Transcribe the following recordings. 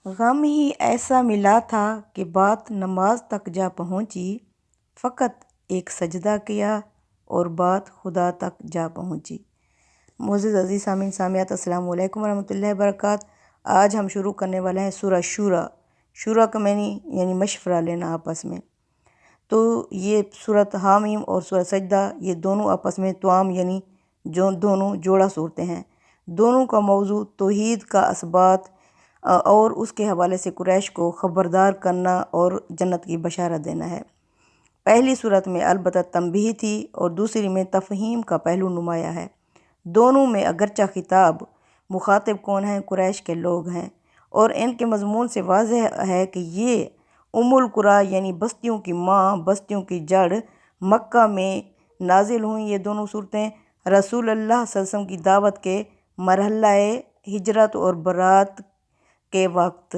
غم ہی ایسا ملا تھا کہ بات نماز تک جا پہنچی، فقط ایک سجدہ کیا اور بات خدا تک جا پہنچی۔ معزز عزیز سامعین سامعات، السلام علیکم ورحمۃ اللہ وبرکاتہ۔ آج ہم شروع کرنے والے ہیں سورہ شورا۔ شورا کا معنی یعنی مشورہ لینا آپس میں۔ تو یہ سورۃ حامیم اور سورہ سجدہ یہ دونوں آپس میں توام یعنی جو دونوں جوڑا صورتیں ہیں۔ دونوں کا موضوع توحید کا اثبات اور اس کے حوالے سے قریش کو خبردار کرنا اور جنت کی بشارت دینا ہے۔ پہلی صورت میں البتہ تنبیہ تھی اور دوسری میں تفہیم کا پہلو نمایاں ہے۔ دونوں میں اگرچہ خطاب مخاطب کون ہیں؟ قریش کے لوگ ہیں، اور ان کے مضمون سے واضح ہے کہ یہ القریٰ یعنی بستیوں کی ماں، بستیوں کی جڑ مکہ میں نازل ہوئیں۔ یہ دونوں صورتیں رسول اللہ صلی اللہ علیہ وسلم کی دعوت کے مرحلہ ہجرت اور برات کے وقت۔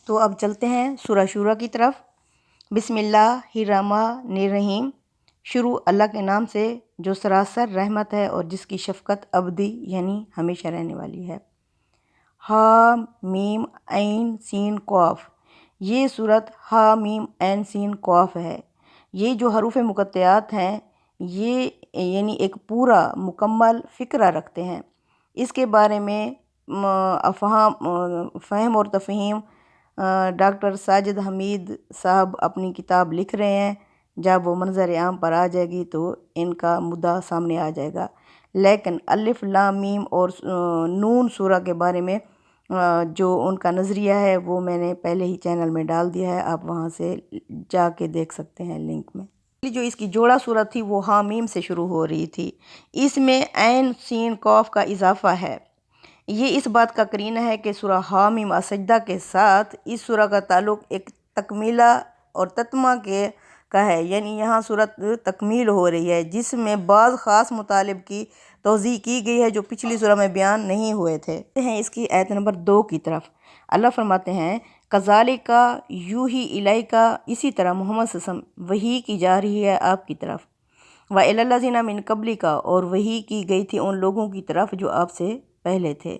تو اب چلتے ہیں سورہ شورا کی طرف۔ بسم اللہ الرحمن الرحیم۔ شروع اللہ کے نام سے جو سراسر رحمت ہے اور جس کی شفقت ابدی یعنی ہمیشہ رہنے والی ہے۔ ہا میم عین سین قاف۔ یہ صورت ہا میم عین سین قاف ہے۔ یہ جو حروف مقطعات ہیں یہ یعنی ایک پورا مکمل فقرہ رکھتے ہیں۔ اس کے بارے میں فہم اور تفہیم ڈاکٹر ساجد حمید صاحب اپنی کتاب لکھ رہے ہیں۔ جب وہ منظر عام پر آ جائے گی تو ان کا مدعا سامنے آ جائے گا، لیکن الف لام میم اور نون سورہ کے بارے میں جو ان کا نظریہ ہے وہ میں نے پہلے ہی چینل میں ڈال دیا ہے، آپ وہاں سے جا کے دیکھ سکتے ہیں لنک میں۔ جو اس کی جوڑا صورت تھی وہ حامیم سے شروع ہو رہی تھی۔ اس میں عین سین قاف کا اضافہ ہے۔ یہ اس بات کا قرینہ ہے کہ سورہ حامیم السجدہ کے ساتھ اس سورہ کا تعلق ایک تکمیلہ اور تتمہ کا ہے، یعنی یہاں صورت تکمیل ہو رہی ہے جس میں بعض خاص مطالب کی توضیح کی گئی ہے جو پچھلی سورہ میں بیان نہیں ہوئے تھے۔ اس کی آیت نمبر 2 کی طرف اللہ فرماتے ہیں کذالک یوحی الیک، اسی طرح محمد صلی اللہ علیہ وسلم وحی کی جا رہی ہے آپ کی طرف، وَإِلَى الَّذِينَ مِن قَبْلِكَ، اور وحی کی گئی تھی ان لوگوں کی طرف جو آپ سے پہلے تھے۔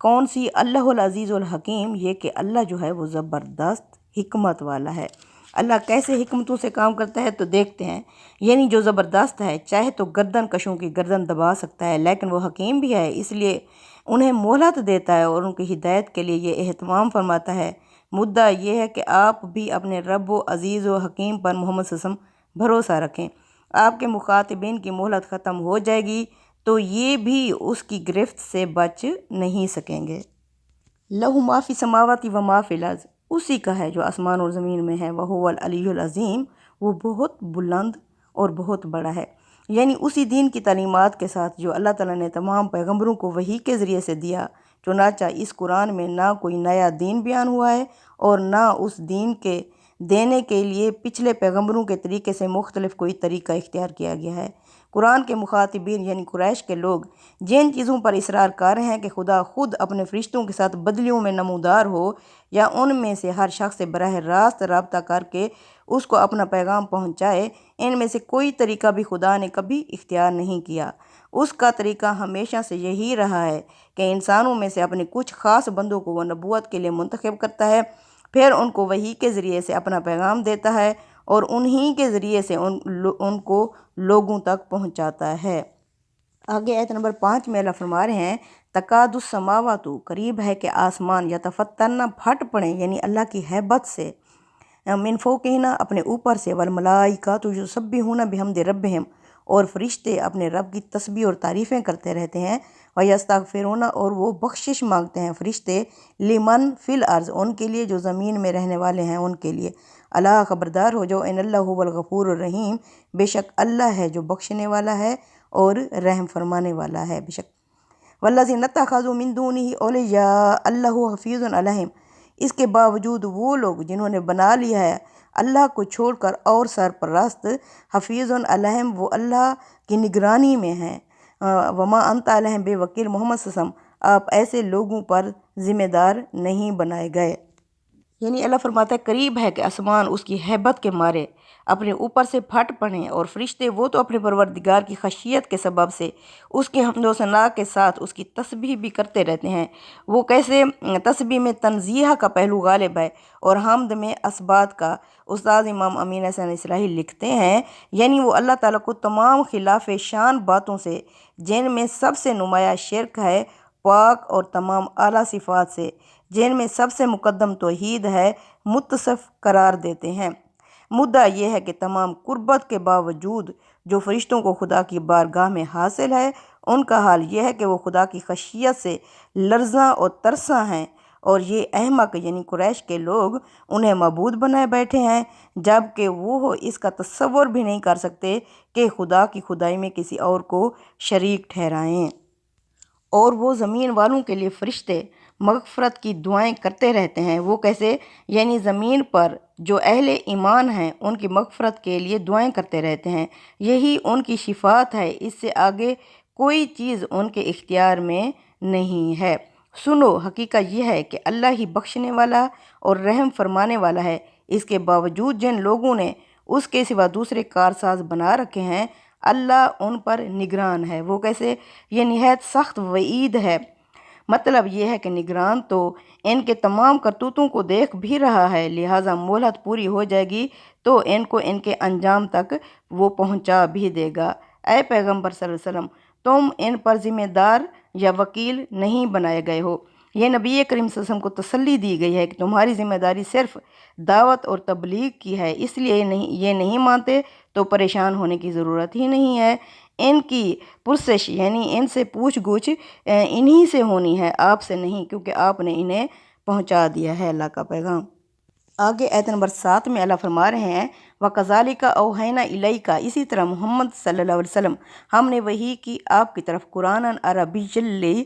کون سی؟ اللہ العزیز الحکیم، یہ کہ اللہ جو ہے وہ زبردست حکمت والا ہے۔ اللہ کیسے حکمتوں سے کام کرتا ہے تو دیکھتے ہیں، یعنی جو زبردست ہے چاہے تو گردن کشوں کی گردن دبا سکتا ہے، لیکن وہ حکیم بھی ہے، اس لیے انہیں مہلت دیتا ہے اور ان کی ہدایت کے لیے یہ اہتمام فرماتا ہے۔ مدعا یہ ہے کہ آپ بھی اپنے رب و عزیز و حکیم پر محمد صلی اللہ علیہ وسلم بھروسہ رکھیں۔ آپ کے مخاطبین کی مہلت ختم ہو جائے گی تو یہ بھی اس کی گرفت سے بچ نہیں سکیں گے۔ لَہُ مَا فِی السَّمَاوَاتِ وَمَا فِی الْأَرْضِ، اسی کا ہے جو آسمان اور زمین میں ہے۔ وَهُوَ الْعَلِیُّ الْعَظِیمُ، وہ بہت بلند اور بہت بڑا ہے۔ یعنی اسی دین کی تعلیمات کے ساتھ جو اللہ تعالیٰ نے تمام پیغمبروں کو وحی کے ذریعے سے دیا۔ چنانچہ اس قرآن میں نہ کوئی نیا دین بیان ہوا ہے اور نہ اس دین کے دینے کے لیے پچھلے پیغمبروں کے طریقے سے مختلف کوئی طریقہ اختیار کیا گیا ہے۔ قرآن کے مخاطبین یعنی قریش کے لوگ جن چیزوں پر اصرار کر رہے ہیں کہ خدا خود اپنے فرشتوں کے ساتھ بدلیوں میں نمودار ہو یا ان میں سے ہر شخص سے براہ راست رابطہ کر کے اس کو اپنا پیغام پہنچائے، ان میں سے کوئی طریقہ بھی خدا نے کبھی اختیار نہیں کیا۔ اس کا طریقہ ہمیشہ سے یہی رہا ہے کہ انسانوں میں سے اپنے کچھ خاص بندوں کو وہ نبوت کے لیے منتخب کرتا ہے، پھر ان کو وحی کے ذریعے سے اپنا پیغام دیتا ہے اور انہی کے ذریعے سے ان کو لوگوں تک پہنچاتا ہے۔ آگے آیت نمبر 5 میں اللہ فرما رہے ہیں تکاد السماوات، قریب ہے کہ آسمان یتفطرن پھٹ پڑیں یعنی اللہ کی ہیبت سے، من فوقہن اپنے اوپر سے، والملائکۃ یسبحون بحمد ربہم، اور فرشتے اپنے رب کی تسبیح اور تعریفیں کرتے رہتے ہیں، ویستغفرون، اور وہ بخشش مانگتے ہیں فرشتے، لمن فی الارض، ان کے لیے جو زمین میں رہنے والے ہیں ان کے لیے، الا خبردار ہو جاؤ، ان اللہ هو الغفور الرحیم، بے شک اللہ ہے جو بخشنے والا ہے اور رحم فرمانے والا ہے بے شک۔ والذین اتخذوا من دونہ اولیاء اللہ حفیظ علیہم، اس کے باوجود وہ لوگ جنہوں نے بنا لیا ہے اللہ کو چھوڑ کر اور سرپرست، حفیظ علیہم، وہ اللہ کی نگرانی میں ہیں۔ وما انت علیہم بے وکیل، محمد صلی اللہ علیہ وسلم آپ ایسے لوگوں پر ذمہ دار نہیں بنائے گئے۔ یعنی اللہ فرماتا ہے قریب ہے کہ آسمان اس کی ہیبت کے مارے اپنے اوپر سے پھٹ پڑیں، اور فرشتے وہ تو اپنے پروردگار کی خشیت کے سبب سے اس کی حمد و ثنا کے ساتھ اس کی تسبیح بھی کرتے رہتے ہیں۔ وہ کیسے؟ تسبیح میں تنزیہ کا پہلو غالب ہے اور حمد میں اثبات کا۔ استاد امام امین حسن اصلاحی لکھتے ہیں یعنی وہ اللہ تعالیٰ کو تمام خلاف شان باتوں سے، جن میں سب سے نمایاں شرک ہے، پاک اور تمام اعلیٰ صفات سے، جن میں سب سے مقدم توحید ہے، متصف قرار دیتے ہیں۔ مدعا یہ ہے کہ تمام قربت کے باوجود جو فرشتوں کو خدا کی بارگاہ میں حاصل ہے، ان کا حال یہ ہے کہ وہ خدا کی خشیت سے لرزاں اور ترساں ہیں، اور یہ احمق یعنی قریش کے لوگ انہیں معبود بنائے بیٹھے ہیں، جبکہ وہ اس کا تصور بھی نہیں کر سکتے کہ خدا کی خدائی میں کسی اور کو شریک ٹھہرائیں۔ اور وہ زمین والوں کے لیے فرشتے مغفرت کی دعائیں کرتے رہتے ہیں۔ وہ کیسے؟ یعنی زمین پر جو اہل ایمان ہیں ان کی مغفرت کے لیے دعائیں کرتے رہتے ہیں، یہی ان کی شفاعت ہے، اس سے آگے کوئی چیز ان کے اختیار میں نہیں ہے۔ سنو، حقیقت یہ ہے کہ اللہ ہی بخشنے والا اور رحم فرمانے والا ہے، اس کے باوجود جن لوگوں نے اس کے سوا دوسرے کارساز بنا رکھے ہیں اللہ ان پر نگران ہے۔ وہ کیسے؟ یہ نہایت سخت وعید ہے۔ مطلب یہ ہے کہ نگران تو ان کے تمام کرتوتوں کو دیکھ بھی رہا ہے، لہٰذا مہلت پوری ہو جائے گی تو ان کو ان کے انجام تک وہ پہنچا بھی دے گا۔ اے پیغمبر صلی اللہ علیہ وسلم، تم ان پر ذمہ دار یا وکیل نہیں بنائے گئے ہو۔ یہ نبی کریم صلی اللہ علیہ وسلم کو تسلی دی گئی ہے کہ تمہاری ذمہ داری صرف دعوت اور تبلیغ کی ہے، اس لیے یہ نہیں مانتے تو پریشان ہونے کی ضرورت ہی نہیں ہے۔ ان کی پرسش یعنی ان سے پوچھ گچھ انہی سے ہونی ہے، آپ سے نہیں، کیونکہ آپ نے انہیں پہنچا دیا ہے اللہ کا پیغام۔ آگے آیت نمبر 7 میں اللہ فرما رہے ہیں وَكَذَلِكَ أَوْحَيْنَا إِلَيْكَ، اسی طرح محمد صلی اللہ علیہ وسلم ہم نے وحی کی آپ کی طرف قرآن عربی،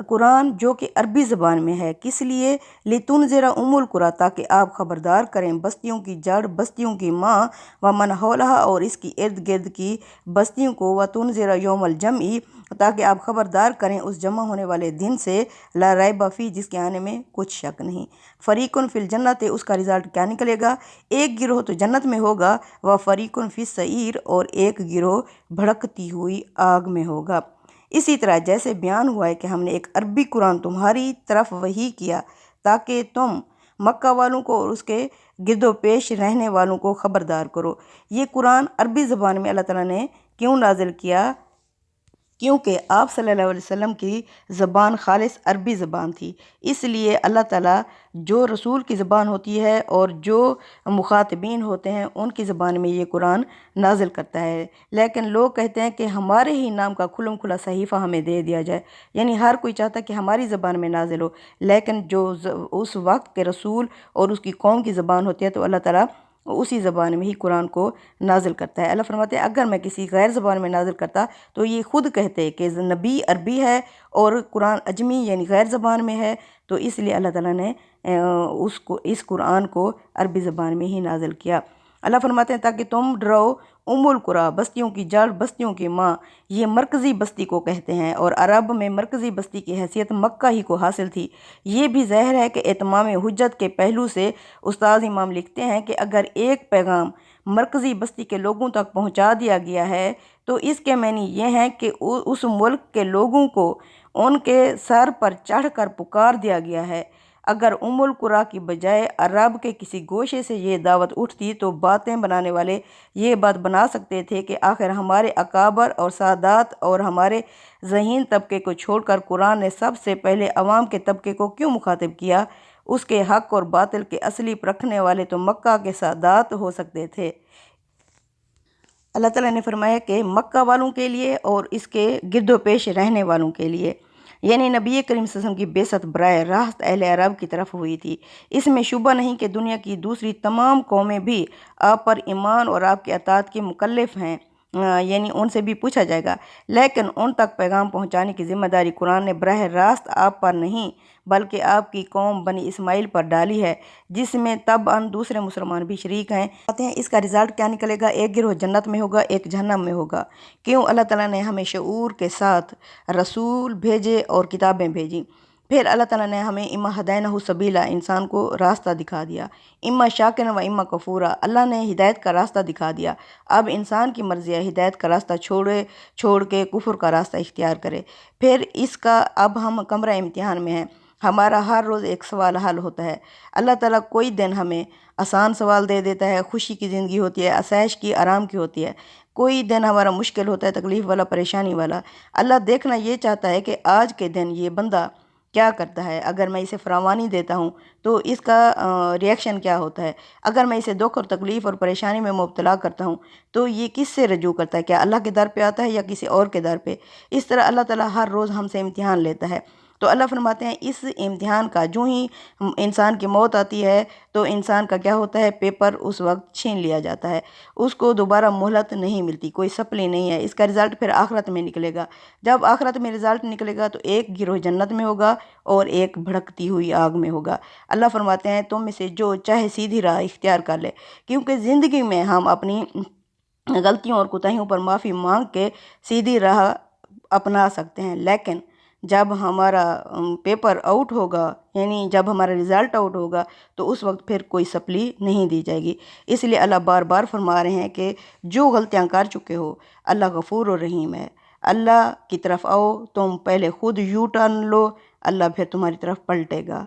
قرآن جو کہ عربی زبان میں ہے، کس لیے؟ لِتُنذِرَ أُمُّ الْقُرَىٰ، تاکہ آپ خبردار کریں بستیوں کی جڑ، بستیوں کی ماں، وَمَنْ حَوْلَهَا، اور اس کی ارد گرد کی بستیوں کو، وَتُنذِرَ يَوْمَ الْجَمْعِ، تاکہ آپ خبردار کریں اس جمع ہونے والے دن سے، لا ریب فیہ، جس کے آنے میں کچھ شک نہیں۔ فریقٌ فی الجنۃ، اس کا رزلٹ کیا نکلے گا؟ ایک گروہ تو جنت میں ہوگا، وفریقٌ فی السعیر، اور ایک گروہ بھڑکتی ہوئی آگ میں ہوگا۔ اسی طرح جیسے بیان ہوا ہے کہ ہم نے ایک عربی قرآن تمہاری طرف وحی کیا تاکہ تم مکہ والوں کو اور اس کے گرد و پیش رہنے والوں کو خبردار کرو۔ یہ قرآن عربی زبان میں اللہ تعالیٰ نے کیوں نازل کیا؟ کیونکہ آپ صلی اللہ علیہ وسلم کی زبان خالص عربی زبان تھی، اس لیے اللہ تعالیٰ جو رسول کی زبان ہوتی ہے اور جو مخاطبین ہوتے ہیں ان کی زبان میں یہ قرآن نازل کرتا ہے۔ لیکن لوگ کہتے ہیں کہ ہمارے ہی نام کا کھلم کھلا صحیفہ ہمیں دے دیا جائے، یعنی ہر کوئی چاہتا ہے کہ ہماری زبان میں نازل ہو، لیکن جو اس وقت کے رسول اور اس کی قوم کی زبان ہوتی ہے تو اللہ تعالیٰ اسی زبان میں ہی قرآن کو نازل کرتا ہے۔ اللہ فرماتے ہیں اگر میں کسی غیر زبان میں نازل کرتا تو یہ خود کہتے کہ نبی عربی ہے اور قرآن اجمی یعنی غیر زبان میں ہے، تو اس لیے اللہ تعالیٰ نے اس قرآن کو عربی زبان میں ہی نازل کیا۔ اللہ فرماتے ہیں تاکہ تم ڈرو ام القریٰ، بستیوں کی جڑ، بستیوں کی ماں، یہ مرکزی بستی کو کہتے ہیں، اور عرب میں مرکزی بستی کی حیثیت مکہ ہی کو حاصل تھی۔ یہ بھی ظاہر ہے کہ اتمام حجت کے پہلو سے استاد امام لکھتے ہیں کہ اگر ایک پیغام مرکزی بستی کے لوگوں تک پہنچا دیا گیا ہے تو اس کے معنی یہ ہیں کہ اس ملک کے لوگوں کو ان کے سر پر چڑھ کر پکار دیا گیا ہے۔ اگر ام القریٰ کی بجائے عرب کے کسی گوشے سے یہ دعوت اٹھتی تو باتیں بنانے والے یہ بات بنا سکتے تھے کہ آخر ہمارے اکابر اور سادات اور ہمارے ذہین طبقے کو چھوڑ کر قرآن نے سب سے پہلے عوام کے طبقے کو کیوں مخاطب کیا؟ اس کے حق اور باطل کے اصلی پرکھنے والے تو مکہ کے سادات ہو سکتے تھے۔ اللہ تعالیٰ نے فرمایا کہ مکہ والوں کے لیے اور اس کے گرد و پیش رہنے والوں کے لیے، یعنی نبی کریم صلی اللہ علیہ وسلم کی بعثت براہ راست اہل عرب کی طرف ہوئی تھی۔ اس میں شبہ نہیں کہ دنیا کی دوسری تمام قومیں بھی آپ پر ایمان اور آپ کی اطاعت کے مکلف ہیں، یعنی ان سے بھی پوچھا جائے گا، لیکن ان تک پیغام پہنچانے کی ذمہ داری قرآن نے براہ راست آپ پر نہیں بلکہ آپ کی قوم بنی اسماعیل پر ڈالی ہے، جس میں طبعاً دوسرے مسلمان بھی شریک ہیں۔ اس کا رزلٹ کیا نکلے گا؟ ایک گروہ جنت میں ہوگا، ایک جہنم میں ہوگا۔ کیوں؟ اللہ تعالیٰ نے ہمیں شعور کے ساتھ رسول بھیجے اور کتابیں بھیجیں پھر اللہ تعالیٰ نے ہمیں اما ہدینہ سبیلا انسان کو راستہ دکھا دیا، اما شاکر و اما کفورا، اللہ نے ہدایت کا راستہ دکھا دیا۔ اب انسان کی مرضی ہے ہدایت کا راستہ چھوڑ کے کفر کا راستہ اختیار کرے۔ پھر اس کا اب ہم کمرہ امتحان میں ہیں، ہمارا ہر روز ایک سوال حل ہوتا ہے۔ اللہ تعالیٰ کوئی دن ہمیں آسان سوال دے دیتا ہے، خوشی کی زندگی ہوتی ہے، آسائش کی، آرام کی ہوتی ہے۔ کوئی دن ہمارا مشکل ہوتا ہے، تکلیف والا، پریشانی والا۔ اللہ دیکھنا یہ چاہتا ہے کہ آج کے دن یہ بندہ کیا کرتا ہے۔ اگر میں اسے فراوانی دیتا ہوں تو اس کا ریئیکشن کیا ہوتا ہے، اگر میں اسے دکھ اور تکلیف اور پریشانی میں مبتلا کرتا ہوں تو یہ کس سے رجوع کرتا ہے، کیا اللہ کے در پہ آتا ہے یا کسی اور کے در پہ۔ اس طرح اللہ تعالیٰ ہر روز ہم سے امتحان لیتا ہے۔ تو اللہ فرماتے ہیں اس امتحان کا جو ہی انسان کی موت آتی ہے تو انسان کا کیا ہوتا ہے، پیپر اس وقت چھین لیا جاتا ہے، اس کو دوبارہ مہلت نہیں ملتی، کوئی سپلی نہیں ہے۔ اس کا رزلٹ پھر آخرت میں نکلے گا۔ جب آخرت میں رزلٹ نکلے گا تو ایک گروہ جنت میں ہوگا اور ایک بھڑکتی ہوئی آگ میں ہوگا۔ اللہ فرماتے ہیں تم میں سے جو چاہے سیدھی راہ اختیار کر لے، کیونکہ زندگی میں ہم اپنی غلطیوں اور کوتاہیوں پر معافی مانگ کے سیدھی راہ اپنا سکتے ہیں، لیکن جب ہمارا پیپر آؤٹ ہوگا، یعنی جب ہمارا رزلٹ آؤٹ ہوگا تو اس وقت پھر کوئی سپلی نہیں دی جائے گی۔ اس لیے اللہ بار بار فرما رہے ہیں کہ جو غلطیاں کر چکے ہو اللہ غفور و رحیم ہے، اللہ کی طرف آؤ، تم پہلے خود یو ٹرن لو، اللہ پھر تمہاری طرف پلٹے گا۔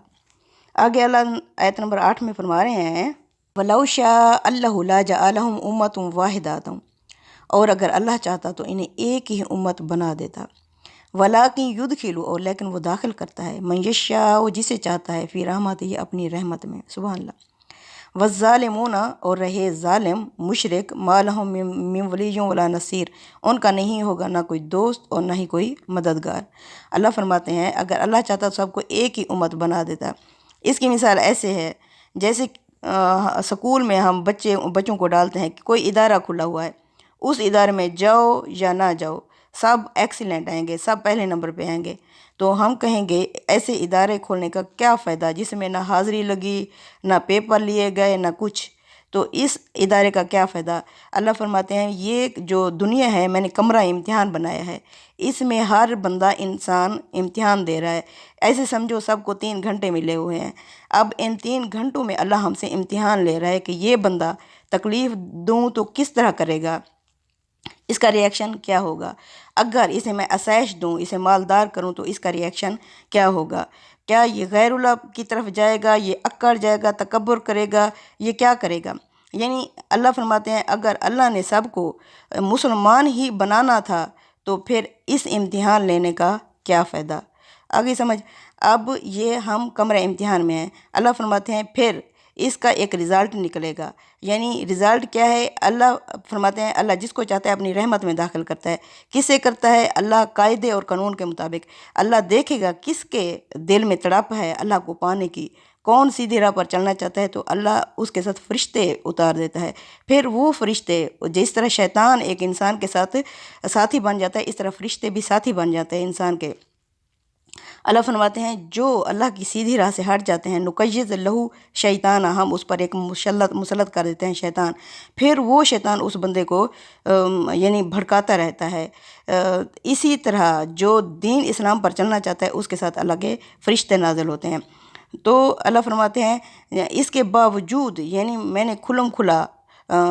آگے اللہ آیت نمبر 8 میں فرما رہے ہیں وَلَوْ شَاءَ اللَّهُ لَجَعَلَهُمْ أُمَّةً وَاحِدَةً، اور اگر اللہ چاہتا تو انہیں ایک ہی امت بنا دیتا۔ وَلَٰكِن يُدْخِلُ، اور لیکن وہ داخل کرتا ہے، مَن يَشَاءُ جسے چاہتا ہے، فی رحمتہ اپنی رحمت میں، سبحان اللہ۔ والظالمون، اور رہے ظالم مشرک، ما لہم من ولی ولا نصیر، ان کا نہیں ہوگا نہ کوئی دوست اور نہ ہی کوئی مددگار۔ اللہ فرماتے ہیں اگر اللہ چاہتا تو سب کو ایک ہی امت بنا دیتا۔ اس کی مثال ایسے ہے جیسے سکول میں ہم بچوں کو ڈالتے ہیں کہ کوئی ادارہ کھلا ہوا ہے، اس ادارے میں جاؤ یا نہ جاؤ سب ایکسیلنٹ آئیں گے، سب پہلے نمبر پہ آئیں گے، تو ہم کہیں گے ایسے ادارے کھولنے کا کیا فائدہ جس میں نہ حاضری لگی، نہ پیپر لیے گئے، نہ کچھ، تو اس ادارے کا کیا فائدہ۔ اللہ فرماتے ہیں یہ جو دنیا ہے میں نے کمرہ امتحان بنایا ہے، اس میں ہر بندہ انسان امتحان دے رہا ہے۔ ایسے سمجھو سب کو 3 گھنٹے ملے ہوئے ہیں، اب ان 3 گھنٹوں میں اللہ ہم سے امتحان لے رہا ہے کہ یہ بندہ تکلیف دوں تو کس طرح کرے گا، اس کا ریئیکشن کیا ہوگا، اگر اسے میں آسائش دوں، اسے مالدار کروں تو اس کا ریئیکشن کیا ہوگا، کیا یہ غیر اللہ کی طرف جائے گا، یہ اکڑ جائے گا، تکبر کرے گا، یہ کیا کرے گا۔ یعنی اللہ فرماتے ہیں اگر اللہ نے سب کو مسلمان ہی بنانا تھا تو پھر اس امتحان لینے کا کیا فائدہ۔ آگے سمجھ، اب یہ ہم کمرہ امتحان میں ہیں، اللہ فرماتے ہیں پھر اس کا ایک رزلٹ نکلے گا۔ یعنی رزلٹ کیا ہے، اللہ فرماتے ہیں اللہ جس کو چاہتا ہے اپنی رحمت میں داخل کرتا ہے۔ کس سے کرتا ہے، اللہ قاعدے اور قانون کے مطابق۔ اللہ دیکھے گا کس کے دل میں تڑپ ہے اللہ کو پانے کی، کون سیدھی راہ پر چلنا چاہتا ہے، تو اللہ اس کے ساتھ فرشتے اتار دیتا ہے۔ پھر وہ فرشتے، جس طرح شیطان ایک انسان کے ساتھ ساتھی بن جاتا ہے، اس طرح فرشتے بھی ساتھی بن جاتے ہیں انسان کے۔ اللہ فرماتے ہیں جو اللہ کی سیدھی راہ سے ہٹ جاتے ہیں، نقیض لہو شیطان، ہم اس پر ایک مسلط کر دیتے ہیں شیطان، پھر وہ شیطان اس بندے کو یعنی بھڑکاتا رہتا ہے۔ اسی طرح جو دین اسلام پر چلنا چاہتا ہے اس کے ساتھ اللہ کے فرشتے نازل ہوتے ہیں۔ تو اللہ فرماتے ہیں اس کے باوجود، یعنی میں نے کھلم کھلا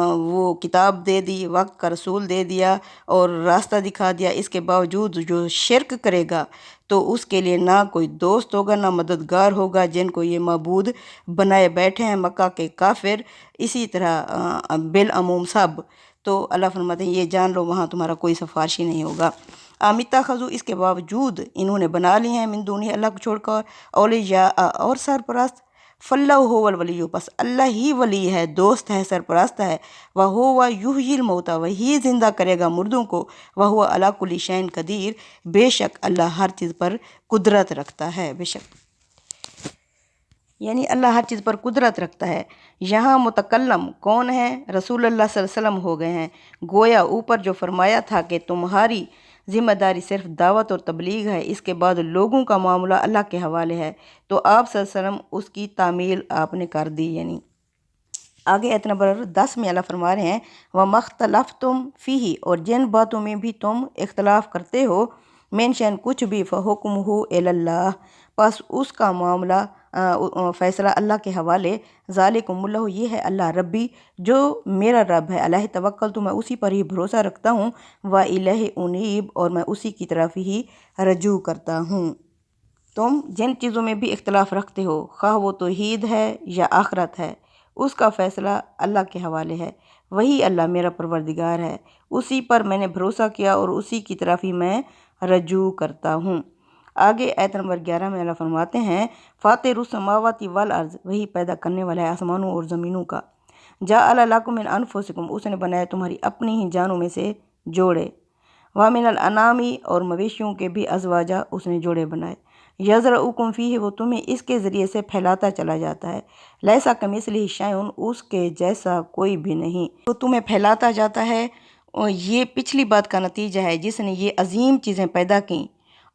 وہ کتاب دے دی، وقت کا رسول دے دیا اور راستہ دکھا دیا، اس کے باوجود جو شرک کرے گا تو اس کے لیے نہ کوئی دوست ہوگا نہ مددگار ہوگا، جن کو یہ معبود بنائے بیٹھے ہیں مکہ کے کافر، اسی طرح بالعموم سب۔ تو اللہ فرماتے ہیں یہ جان لو وہاں تمہارا کوئی سفارشی نہیں ہوگا۔ آمتہ خضو، اس کے باوجود انہوں نے بنا لی ہیں من دونہ، اللہ کو چھوڑ کر، اولیاء، اور سرپرست، فاللہ هو الولی، بس اللہ ہی ولی ہے، دوست ہے، سرپرست ہے، وَهُوَ يُحْيِي الْمَوْتَى، وہی زندہ کرے گا مردوں کو، وَهُوَ عَلَىٰ كُلِّ شَيْءٍ قدیر، بے شک اللہ ہر چیز پر قدرت رکھتا ہے، بے شک یعنی اللہ ہر چیز پر قدرت رکھتا ہے۔ یہاں متکلم کون ہے، رسول اللہ صلی اللہ علیہ وسلم ہو گئے ہیں۔ گویا اوپر جو فرمایا تھا کہ تمہاری ذمہ داری صرف دعوت اور تبلیغ ہے، اس کے بعد لوگوں کا معاملہ اللہ کے حوالے ہے، تو آپ صلی اللہ علیہ وسلم اس کی تعمیل آپ نے کر دی۔ یعنی آگے آیت نمبر 10 میں اللہ فرما رہے ہیں وَمَا اخْتَلَفْتُمْ فِيهِ، اور جن باتوں میں بھی تم اختلاف کرتے ہو، مِنْ شَيْءٍ کچھ بھی، فَحُکْمُهُ إِلَى اللَّهِ، بس اس کا معاملہ فیصلہ اللہ کے حوالے۔ ذالکم اللہ، یہ ہے اللہ ربی جو میرا رب ہے، علیہ توکلت، میں اسی پر ہی بھروسہ رکھتا ہوں، وإلیہ انیب، اور میں اسی کی طرف ہی رجوع کرتا ہوں۔ تم جن چیزوں میں بھی اختلاف رکھتے ہو، خواہ وہ توحید ہے یا آخرت ہے، اس کا فیصلہ اللہ کے حوالے ہے۔ وہی اللہ میرا پروردگار ہے، اسی پر میں نے بھروسہ کیا اور اسی کی طرف ہی میں رجوع کرتا ہوں۔ آگے آیت نمبر 11 میں اللہ فرماتے ہیں فاطر السماوات والارض، وہی پیدا کرنے والا ہے آسمانوں اور زمینوں کا۔ جعل لکم من انفسکم، اس نے بنایا تمہاری اپنی ہی جانوں میں سے جوڑے۔ ومن الانعام، اور مویشیوں کے بھی ازواجا، اس نے جوڑے بنائے۔ یزرعکم فیہ، وہ تمہیں اس کے ذریعے سے پھیلاتا چلا جاتا ہے۔ لیسا کمثلہ شیء، اس کے جیسا کوئی بھی نہیں، وہ تمہیں پھیلاتا جاتا ہے۔ اور یہ پچھلی بات کا نتیجہ ہے، جس نے یہ عظیم چیزیں پیدا کیں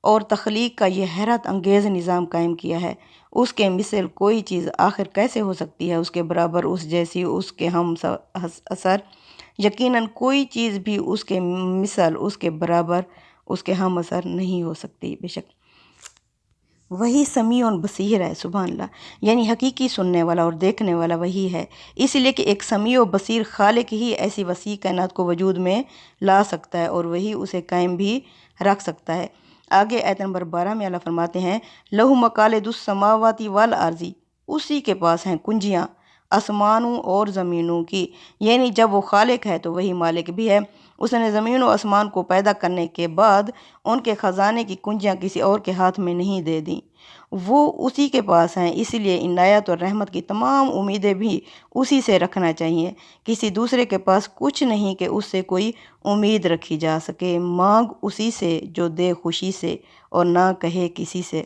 اور تخلیق کا یہ حیرت انگیز نظام قائم کیا ہے، اس کے مثل کوئی چیز آخر کیسے ہو سکتی ہے؟ اس کے برابر، اس جیسی، اس کے ہم اثر؟ یقیناً کوئی چیز بھی اس کے مثل، اس کے برابر، اس کے ہم اثر نہیں ہو سکتی۔ بے شک وہی سمیع بصیر ہے، سبحان اللہ، یعنی حقیقی سننے والا اور دیکھنے والا وہی ہے، اس لیے کہ ایک سمیع و بصیر خالق ہی ایسی وسیع کائنات کو وجود میں لا سکتا ہے اور وہی اسے قائم بھی رکھ سکتا ہے۔ آگے آیت نمبر 12 میں اللہ فرماتے ہیں لَہُ مَقَالِدُ السَّمَاوَاتِ وَالْأَرْضِ، اسی کے پاس ہیں کنجیاں آسمانوں اور زمینوں کی، یعنی جب وہ خالق ہے تو وہی مالک بھی ہے۔ اس نے زمین و آسمان کو پیدا کرنے کے بعد ان کے خزانے کی کنجیاں کسی اور کے ہاتھ میں نہیں دے دیں، وہ اسی کے پاس ہیں، اس لیے عنایت اور رحمت کی تمام امیدیں بھی اسی سے رکھنا چاہیے۔ کسی دوسرے کے پاس کچھ نہیں کہ اس سے کوئی امید رکھی جا سکے، مانگ اسی سے جو دے خوشی سے اور نہ کہے کسی سے۔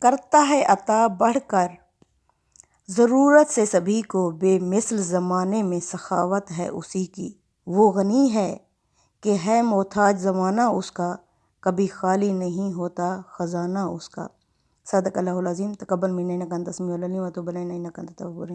کرتا ہے عطا بڑھ کر ضرورت سے سبھی کو، بے مثل زمانے میں سخاوت ہے اسی کی۔ وہ غنی ہے کہ ہے محتاج زمانہ اس کا، کبھی خالی نہیں ہوتا خزانہ اس کا۔ صدق اللہ العظیم۔ تقبل منا انک انت السمیع العلیم وتب علینا انک انت التواب الرحیم۔